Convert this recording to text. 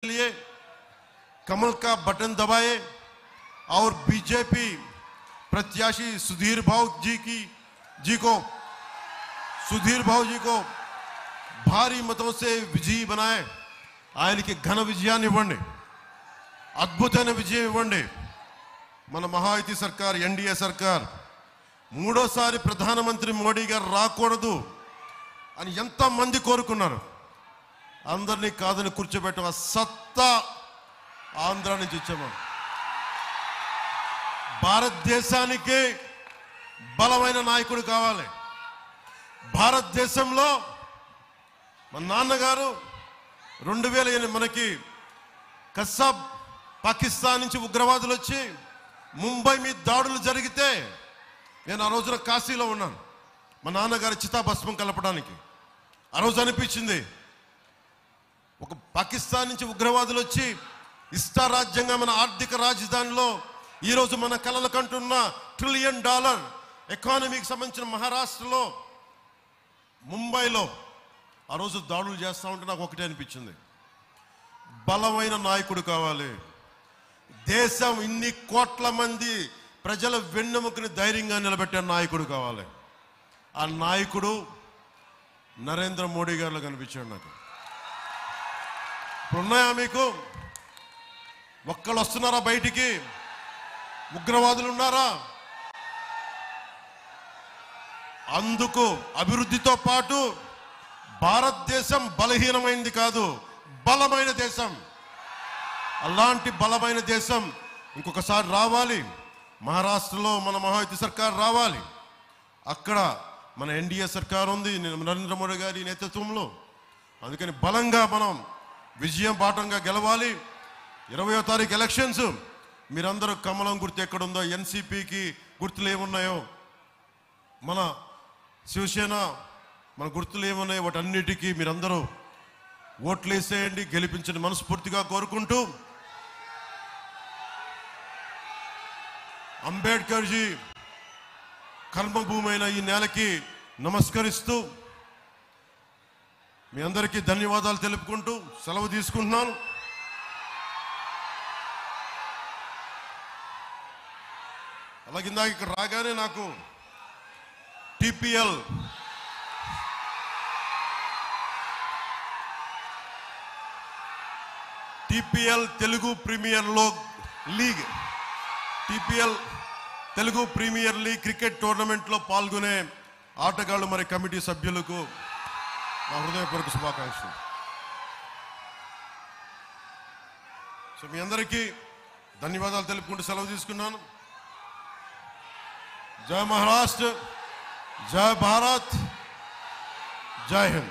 लिए कमल का बटन दबाए और बीजेपी प्रत्याशी सुधीर भाऊ जी को भारी मतों से विजयी बनाए ఆయనకి ఘన విజయాన్ని ఇవ్వండి అద్భుతమైన విజయం ఇవ్వండి మన మహాయుతి సర్కార్ ఎన్డీఏ సర్కార్ మూడోసారి ప్రధానమంత్రి మోడీ గారు రాకూడదు అని ఎంత మంది కోరుకున్నారు అందరినీ కాదని కూర్చోబెట్టిన సత్తా ఆంధ్ర నుంచి ఇచ్చాము భారతదేశానికి బలమైన నాయకుడు కావాలి భారతదేశంలో మన నాన్నగారు 2008 మనకి కసాబ్ పాకిస్తాన్ నుంచి ఉగ్రవాదులు వచ్చి ముంబై మీద దాడులు జరిగితే నేను ఆ రోజున కాశీలో ఉన్నాను మా నాన్నగారి చితాభస్మం కలపడానికి ఆ రోజు అనిపించింది ఒక పాకిస్తాన్ నుంచి ఉగ్రవాదులు వచ్చి ఇష్టారాజ్యంగా మన ఆర్థిక రాజధానిలో ఈ రోజు మన కలలు కంటున్న $1 ట్రిలియన్ ఎకానమీకి సంబంధించిన మహారాష్ట్రలో ముంబైలో ఆ రోజు దాడులు చేస్తూ ఉంటే నాకు ఒకటే అనిపించింది బలమైన నాయకుడు కావాలి దేశం ఇన్ని కోట్ల మంది ప్రజల వెన్నెముకని ధైర్యంగా నిలబెట్టే నాయకుడు కావాలి ఆ నాయకుడు నరేంద్ర మోడీ గారిలో కనిపించాడు నాకు ఇప్పుడు ఉన్నాయా మీకు ఒక్కళ్ళు వస్తున్నారా బయటికి ఉగ్రవాదులు ఉన్నారా అందుకు అభివృద్ధితో పాటు భారతదేశం బలహీనమైంది కాదు బలమైన దేశం అలాంటి బలమైన దేశం ఇంకొకసారి రావాలి మహారాష్ట్రలో మన మహాయుతి సర్కార్ రావాలి అక్కడ మన ఎన్డీఏ సర్కార్ ఉంది నరేంద్ర మోడీ గారి నేతృత్వంలో అందుకని బలంగా మనం విజయం బాటంగా గెలవాలి 20వ తారీఖు ఎలక్షన్స్ మీరందరూ కమలం గుర్తు ఎక్కడుందో ఎన్సీపీకి గుర్తులు ఏమున్నాయో మన శివసేన మన గుర్తులు ఏమున్నాయో వాటన్నిటికీ మీరందరూ ఓట్లు వేసేయండి గెలిపించండి మనస్ఫూర్తిగా కోరుకుంటూ అంబేద్కర్ జీ కర్మభూమి అయిన ఈ నేలకి నమస్కరిస్తూ మీ అందరికీ ధన్యవాదాలు తెలుపుకుంటూ సెలవు తీసుకుంటున్నాను అలాగే ఇందాక ఇక్కడ రాగానే నాకు TPL Telugu premier league Telugu premier league cricket టోర్నమెంట్లో పాల్గొనే ఆటగాళ్ళు మరి కమిటీ సభ్యులకు నా హృదయపూర్వక శుభాకాంక్షలు సో మీ అందరికీ ధన్యవాదాలు తెలుపుకుంటూ సెలవు తీసుకున్నాను जय महाराष्ट्र जय भारत जय हिंद